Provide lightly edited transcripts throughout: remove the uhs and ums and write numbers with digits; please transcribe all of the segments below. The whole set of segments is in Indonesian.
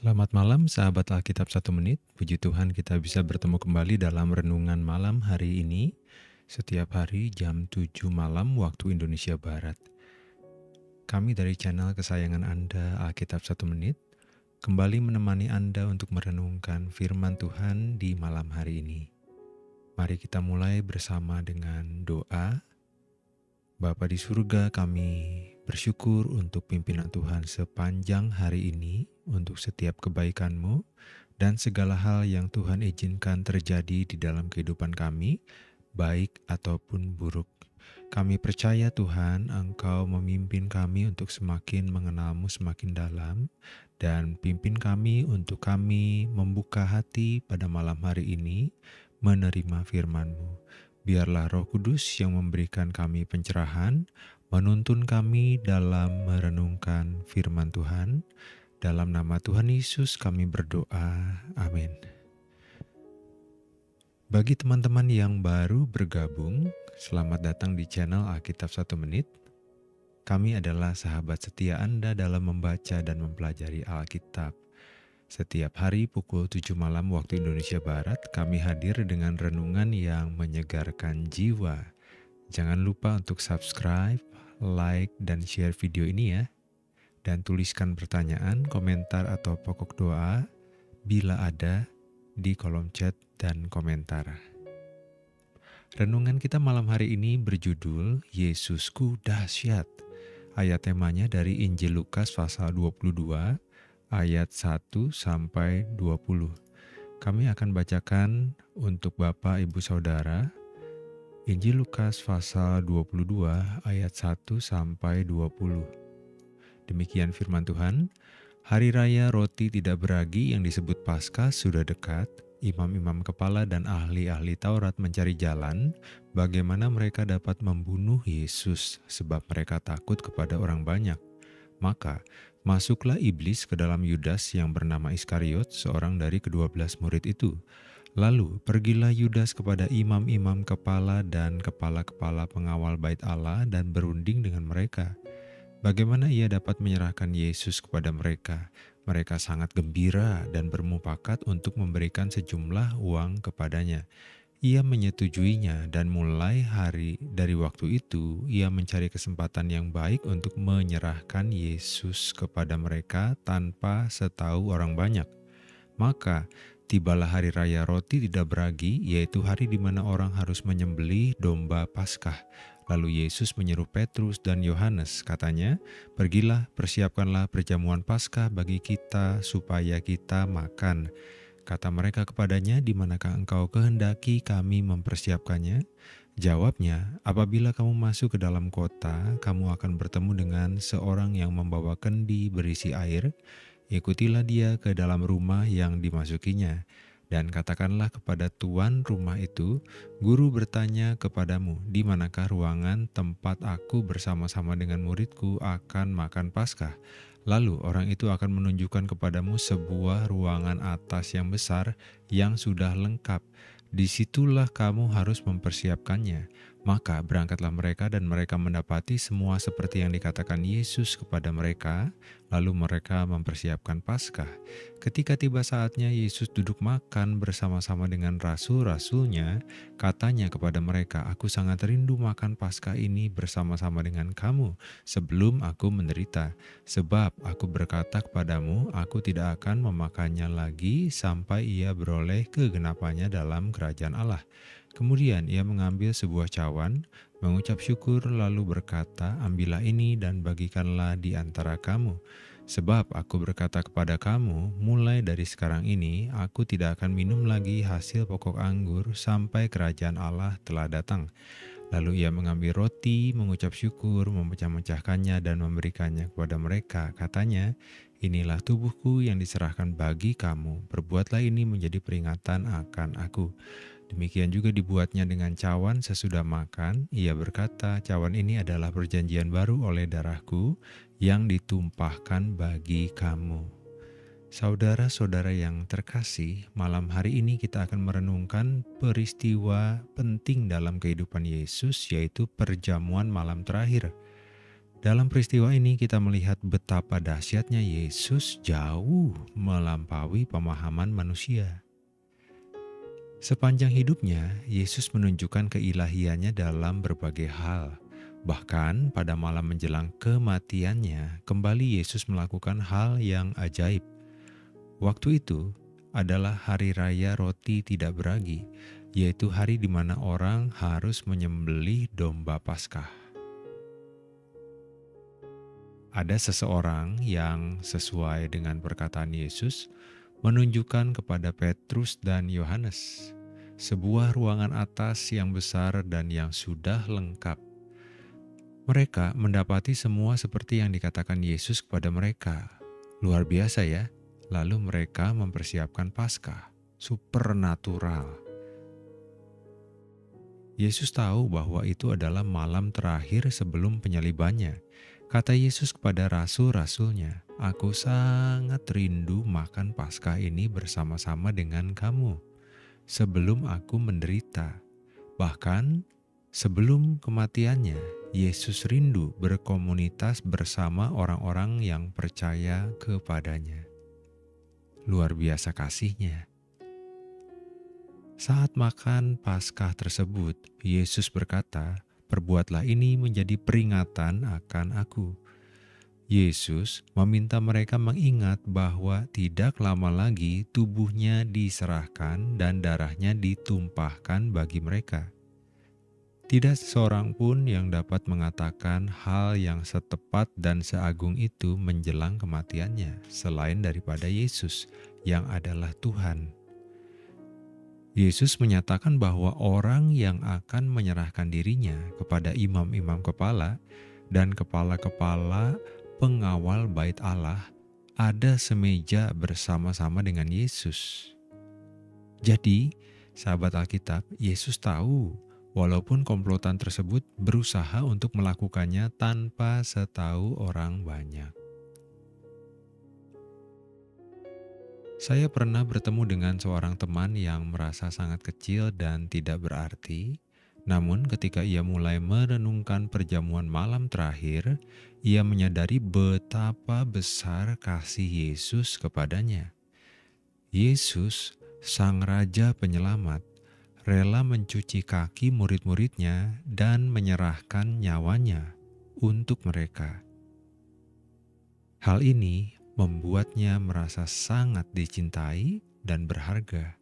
Selamat malam sahabat Alkitab 1 menit. Puji Tuhan kita bisa bertemu kembali dalam renungan malam hari ini. Setiap hari jam 7 malam waktu Indonesia Barat. Kami dari channel kesayangan Anda Alkitab 1 menit kembali menemani Anda untuk merenungkan firman Tuhan di malam hari ini. Mari kita mulai bersama dengan doa. Bapa di surga, kami bersyukur untuk pimpinan Tuhan sepanjang hari ini, untuk setiap kebaikan-Mu dan segala hal yang Tuhan izinkan terjadi di dalam kehidupan kami, baik ataupun buruk. Kami percaya Tuhan, Engkau memimpin kami untuk semakin mengenal-Mu semakin dalam, dan pimpin kami untuk kami membuka hati pada malam hari ini, menerima firman-Mu. Biarlah Roh Kudus yang memberikan kami pencerahan, menuntun kami dalam merenungkan firman Tuhan. Dalam nama Tuhan Yesus kami berdoa. Amin. Bagi teman-teman yang baru bergabung, selamat datang di channel Alkitab 1 menit. Kami adalah sahabat setia Anda dalam membaca dan mempelajari Alkitab. Setiap hari pukul 7 malam waktu Indonesia Barat, kami hadir dengan renungan yang menyegarkan jiwa. Jangan lupa untuk subscribe, like, dan share video ini ya. Dan tuliskan pertanyaan, komentar, atau pokok doa bila ada di kolom chat dan komentar. Renungan kita malam hari ini berjudul Yesusku Dahsyat. Ayat temanya dari Injil Lukas pasal 22 ayat 1-20. Kami akan bacakan untuk Bapak, Ibu, Saudara. Injil Lukas pasal 22 ayat 1-20. Demikian firman Tuhan. Hari raya roti tidak beragi yang disebut Paskah sudah dekat. Imam-imam kepala dan ahli-ahli Taurat mencari jalan bagaimana mereka dapat membunuh Yesus, sebab mereka takut kepada orang banyak. Maka masuklah iblis ke dalam Yudas yang bernama Iskariot, seorang dari ke-12 murid itu. Lalu pergilah Yudas kepada imam-imam kepala dan kepala-kepala pengawal bait Allah dan berunding dengan mereka. Bagaimana ia dapat menyerahkan Yesus kepada mereka? Mereka sangat gembira dan bermufakat untuk memberikan sejumlah uang kepadanya. Ia menyetujuinya dan mulai dari waktu itu ia mencari kesempatan yang baik untuk menyerahkan Yesus kepada mereka tanpa setahu orang banyak. Maka tibalah hari raya roti tidak beragi, yaitu hari di mana orang harus menyembelih domba Paskah. Lalu Yesus menyeru Petrus dan Yohanes, katanya, "Pergilah, persiapkanlah perjamuan Paskah bagi kita supaya kita makan." Kata mereka kepadanya, "Di manakah engkau kehendaki kami mempersiapkannya?" Jawabnya, "Apabila kamu masuk ke dalam kota, kamu akan bertemu dengan seorang yang membawa kendi berisi air. Ikutilah dia ke dalam rumah yang dimasukinya. Dan katakanlah kepada tuan rumah itu, 'Guru bertanya kepadamu, di manakah ruangan tempat aku bersama-sama dengan muridku akan makan Paskah?' Lalu orang itu akan menunjukkan kepadamu sebuah ruangan atas yang besar yang sudah lengkap. Disitulah kamu harus mempersiapkannya." Maka berangkatlah mereka dan mereka mendapati semua seperti yang dikatakan Yesus kepada mereka. Lalu mereka mempersiapkan Paskah. Ketika tiba saatnya Yesus duduk makan bersama-sama dengan rasul-rasulnya, katanya kepada mereka, "Aku sangat rindu makan Paskah ini bersama-sama dengan kamu sebelum aku menderita. Sebab aku berkata kepadamu, aku tidak akan memakannya lagi sampai ia beroleh kegenapannya dalam kerajaan Allah." Kemudian ia mengambil sebuah cawan, mengucap syukur lalu berkata, "Ambillah ini dan bagikanlah di antara kamu. Sebab aku berkata kepada kamu, mulai dari sekarang ini aku tidak akan minum lagi hasil pokok anggur sampai kerajaan Allah telah datang." Lalu ia mengambil roti, mengucap syukur, memecah-mecahkannya dan memberikannya kepada mereka. Katanya, "Inilah tubuhku yang diserahkan bagi kamu. Perbuatlah ini menjadi peringatan akan aku." Demikian juga dibuatnya dengan cawan sesudah makan. Ia berkata, "Cawan ini adalah perjanjian baru oleh darahku yang ditumpahkan bagi kamu." Saudara-saudara yang terkasih, malam hari ini kita akan merenungkan peristiwa penting dalam kehidupan Yesus, yaitu perjamuan malam terakhir. Dalam peristiwa ini kita melihat betapa dahsyatnya Yesus jauh melampaui pemahaman manusia. Sepanjang hidupnya, Yesus menunjukkan keilahiannya dalam berbagai hal. Bahkan pada malam menjelang kematiannya, kembali Yesus melakukan hal yang ajaib. Waktu itu adalah hari raya roti tidak beragi, yaitu hari di mana orang harus menyembelih domba Paskah. Ada seseorang yang sesuai dengan perkataan Yesus menunjukkan kepada Petrus dan Yohanes sebuah ruangan atas yang besar dan yang sudah lengkap. Mereka mendapati semua seperti yang dikatakan Yesus kepada mereka. Luar biasa ya. Lalu mereka mempersiapkan Paskah. Supernatural. Yesus tahu bahwa itu adalah malam terakhir sebelum penyalibannya. Kata Yesus kepada rasul-rasulnya, "Aku sangat rindu makan Paskah ini bersama-sama dengan kamu sebelum aku menderita." Bahkan sebelum kematiannya, Yesus rindu berkomunitas bersama orang-orang yang percaya kepadanya. Luar biasa kasihnya. Saat makan Paskah tersebut, Yesus berkata, "Perbuatlah ini menjadi peringatan akan aku." Yesus meminta mereka mengingat bahwa tidak lama lagi tubuhnya diserahkan dan darahnya ditumpahkan bagi mereka. Tidak seorang pun yang dapat mengatakan hal yang setepat dan seagung itu menjelang kematiannya, selain daripada Yesus yang adalah Tuhan. Yesus menyatakan bahwa orang yang akan menyerahkan dirinya kepada imam-imam kepala dan kepala-kepala pengawal bait Allah ada semeja bersama-sama dengan Yesus. Jadi, sahabat Alkitab, Yesus tahu walaupun komplotan tersebut berusaha untuk melakukannya tanpa setahu orang banyak. Saya pernah bertemu dengan seorang teman yang merasa sangat kecil dan tidak berarti. Namun ketika ia mulai merenungkan perjamuan malam terakhir, ia menyadari betapa besar kasih Yesus kepadanya. Yesus, Sang Raja Penyelamat, rela mencuci kaki murid-muridnya dan menyerahkan nyawanya untuk mereka. Hal ini membuatnya merasa sangat dicintai dan berharga.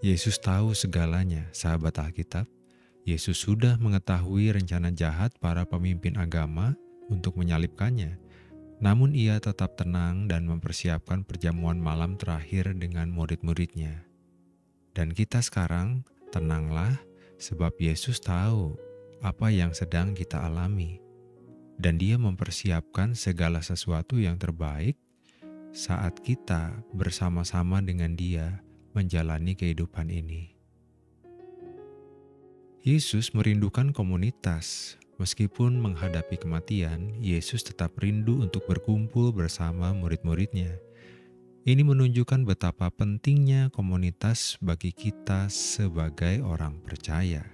Yesus tahu segalanya, sahabat Alkitab. Yesus sudah mengetahui rencana jahat para pemimpin agama untuk menyalibkannya. Namun ia tetap tenang dan mempersiapkan perjamuan malam terakhir dengan murid-muridnya. Dan kita sekarang tenanglah sebab Yesus tahu apa yang sedang kita alami. Dan dia mempersiapkan segala sesuatu yang terbaik saat kita bersama-sama dengan dia menjalani kehidupan ini. Yesus merindukan komunitas. Meskipun menghadapi kematian, Yesus tetap rindu untuk berkumpul bersama murid-muridnya. Ini menunjukkan betapa pentingnya komunitas bagi kita sebagai orang percaya.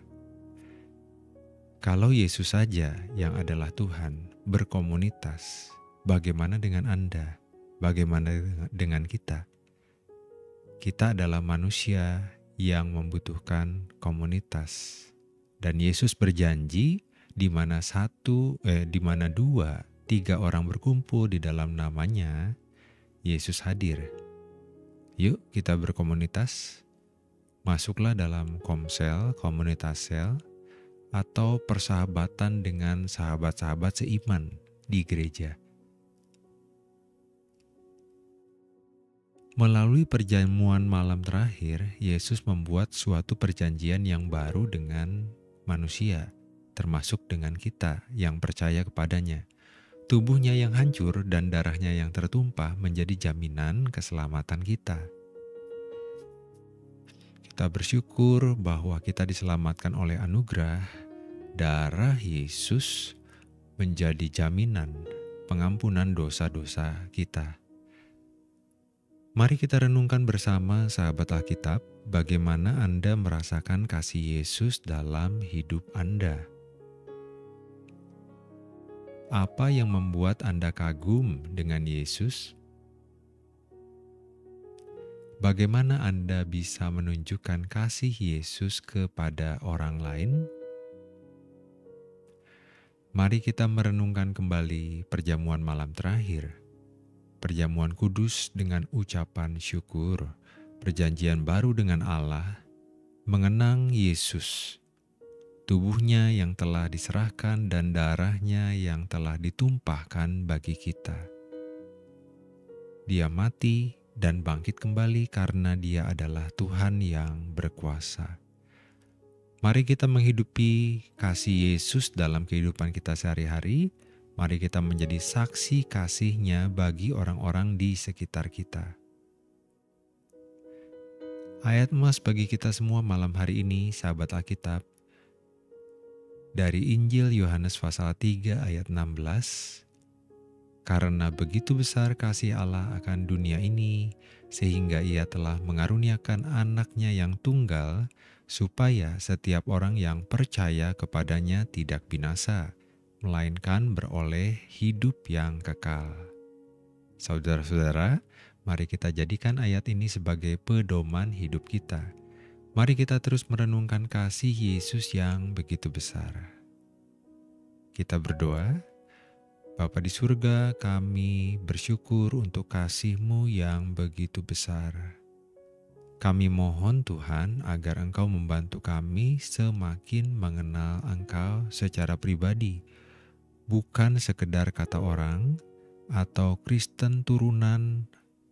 Kalau Yesus saja yang adalah Tuhan berkomunitas, bagaimana dengan Anda? Bagaimana dengan kita? Kita adalah manusia yang membutuhkan komunitas. Dan Yesus berjanji di mana 2, 3 orang berkumpul di dalam namanya, Yesus hadir. Yuk kita berkomunitas. Masuklah dalam komsel, komunitas sel, atau persahabatan dengan sahabat-sahabat seiman di gereja. Melalui perjamuan malam terakhir, Yesus membuat suatu perjanjian yang baru dengan manusia, termasuk dengan kita yang percaya kepadanya. Tubuhnya yang hancur dan darahnya yang tertumpah menjadi jaminan keselamatan kita. Kita bersyukur bahwa kita diselamatkan oleh anugerah. Darah Yesus menjadi jaminan pengampunan dosa-dosa kita. Mari kita renungkan bersama sahabat Alkitab bagaimana Anda merasakan kasih Yesus dalam hidup Anda? Apa yang membuat Anda kagum dengan Yesus? Bagaimana Anda bisa menunjukkan kasih Yesus kepada orang lain? Mari kita merenungkan kembali perjamuan malam terakhir. Perjamuan kudus dengan ucapan syukur, perjanjian baru dengan Allah, mengenang Yesus, tubuhnya yang telah diserahkan dan darahnya yang telah ditumpahkan bagi kita. Dia mati dan bangkit kembali karena Dia adalah Tuhan yang berkuasa. Mari kita menghidupi kasih Yesus dalam kehidupan kita sehari-hari. Mari kita menjadi saksi kasih-Nya bagi orang-orang di sekitar kita. Ayat emas bagi kita semua malam hari ini, sahabat Alkitab, dari Injil Yohanes pasal 3 ayat 16. Karena begitu besar kasih Allah akan dunia ini, sehingga Ia telah mengaruniakan anaknya yang tunggal, supaya setiap orang yang percaya kepadanya tidak binasa, melainkan beroleh hidup yang kekal. Saudara-saudara, mari kita jadikan ayat ini sebagai pedoman hidup kita. Mari kita terus merenungkan kasih Yesus yang begitu besar. Kita berdoa. Bapa di surga, kami bersyukur untuk kasih-Mu yang begitu besar. Kami mohon Tuhan agar Engkau membantu kami semakin mengenal Engkau secara pribadi, bukan sekedar kata orang atau Kristen turunan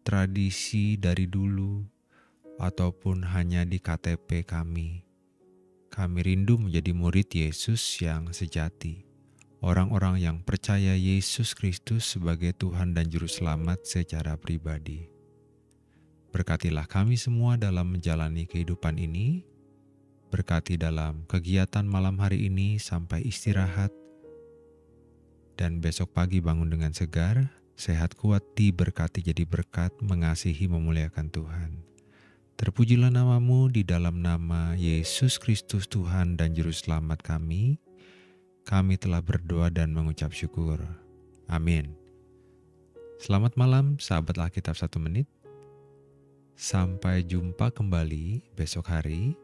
tradisi dari dulu, ataupun hanya di KTP kami. Kami rindu menjadi murid Yesus yang sejati. Orang-orang yang percaya Yesus Kristus sebagai Tuhan dan Juru Selamat secara pribadi. Berkatilah kami semua dalam menjalani kehidupan ini. Berkati dalam kegiatan malam hari ini sampai istirahat. Dan besok pagi bangun dengan segar, sehat kuat diberkati jadi berkat, mengasihi memuliakan Tuhan. Terpujilah nama-Mu di dalam nama Yesus Kristus Tuhan dan Juru Selamat kami. Kami telah berdoa dan mengucap syukur. Amin. Selamat malam sahabat Alkitab 1 menit. Sampai jumpa kembali besok hari,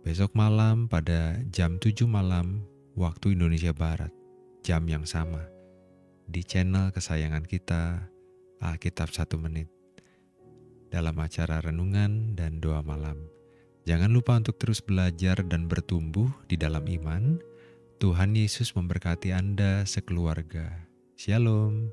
besok malam pada jam 7 malam waktu Indonesia Barat, jam yang sama, di channel kesayangan kita, Alkitab 1 menit, dalam acara renungan dan doa malam. Jangan lupa untuk terus belajar dan bertumbuh di dalam iman. Tuhan Yesus memberkati Anda sekeluarga. Shalom.